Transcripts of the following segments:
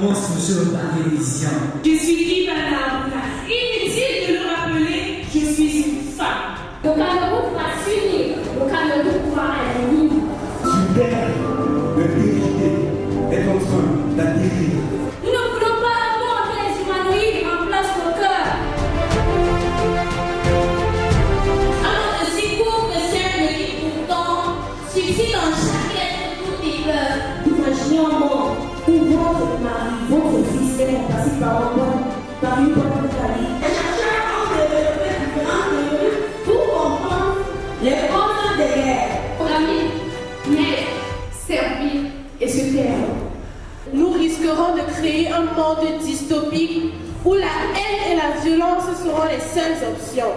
poste sur la télévision. Je suis Guy Banaouna. Inutile de le rappeler, je suis une femme. Le Cameroun va s'unir. Le Cameroun pourra être libre. Super, le PIT est en train d'atterrir. Nous ne voulons pas un monde où les humanoïdes remplacent nos cœurs. Alors que si court que cercle qui pourtant suffit dans chaque être pour tes pleurs. Imaginez un monde où votre mari, votre fils est remplacé par une bonne famille. Chacun a développé différents théories pour comprendre les causes des guerres. Programmer, naître, servir et se taire. Nous risquerons de créer un monde dystopique où la haine et la violence seront les seules options.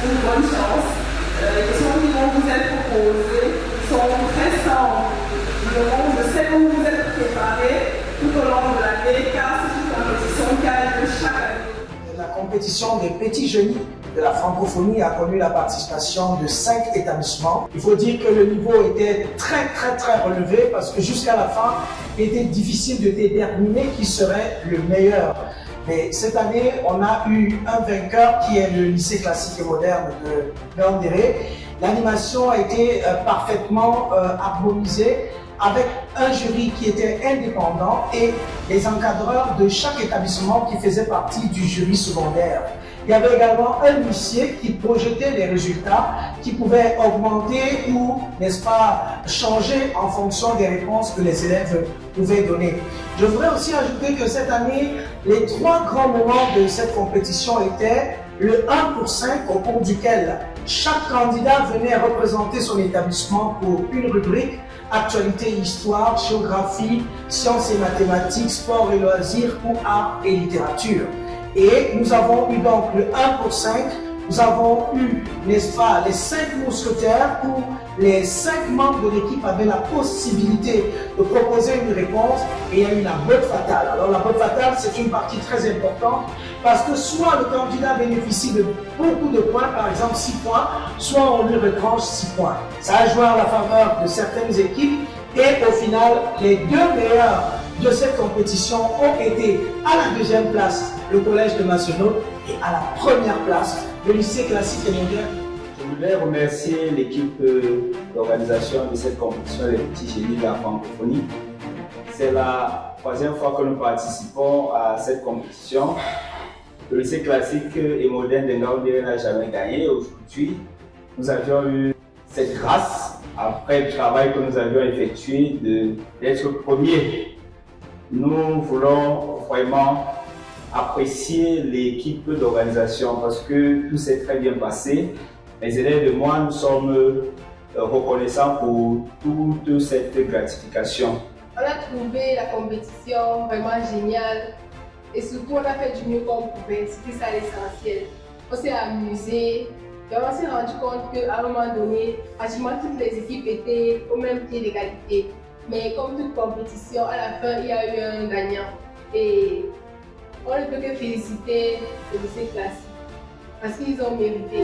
Une bonne chance. Les questions qui vont vous être proposées sont très simples. Je sais que vous vous êtes préparés tout au long de l'année car c'est une compétition qui a lieu chaque année. La compétition des petits génies de la francophonie a connu la participation de 5 établissements. Il faut dire que le niveau était très relevé parce que jusqu'à la fin, il était difficile de déterminer qui serait le meilleur. Mais cette année, on a eu un vainqueur qui est le lycée classique et moderne de Yaoundé. L'animation a été parfaitement harmonisée avec un jury qui était indépendant et les encadreurs de chaque établissement qui faisaient partie du jury secondaire. Il y avait également un huissier qui projetait les résultats, qui pouvait augmenter ou, n'est-ce pas, changer en fonction des réponses que les élèves pouvaient donner. Je voudrais aussi ajouter que cette année, les 3 grands moments de cette compétition étaient le 1 pour 5 au cours duquel chaque candidat venait représenter son établissement pour une rubrique: actualité, histoire, géographie, sciences et mathématiques, sport et loisirs ou art et littérature. Et nous avons eu donc le 1 pour 5, nous avons eu, n'est-ce pas, les 5 mousquetaires où les 5 membres de l'équipe avaient la possibilité de proposer une réponse et il y a eu la botte fatale. Alors la botte fatale, c'est une partie très importante parce que soit le candidat bénéficie de beaucoup de points, par exemple 6 points, soit on lui retranche 6 points. Ça a joué en la faveur de certaines équipes et au final, les 2 meilleurs de cette compétition ont été à la 2e place le collège de Massonneau et à la 1re place le lycée classique et moderne. Je voulais remercier l'équipe d'organisation de cette compétition des petits génies de la francophonie. C'est la 3e fois que nous participons à cette compétition. Le lycée classique et moderne de Yaoundé n'a jamais gagné. Aujourd'hui, nous avions eu cette grâce, après le travail que nous avions effectué, d'être premiers. Nous voulons vraiment apprécier l'équipe d'organisation parce que tout s'est très bien passé. Les élèves et moi, nous sommes reconnaissants pour toute cette gratification. On a trouvé la compétition vraiment géniale et surtout on a fait du mieux qu'on pouvait, c'était ça l'essentiel. On s'est amusé et on s'est rendu compte qu'à un moment donné, pratiquement toutes les équipes étaient au même pied d'égalité. Mais comme toute compétition, à la fin, il y a eu un gagnant. Et on ne peut que féliciter le lycée classique parce qu'ils ont mérité.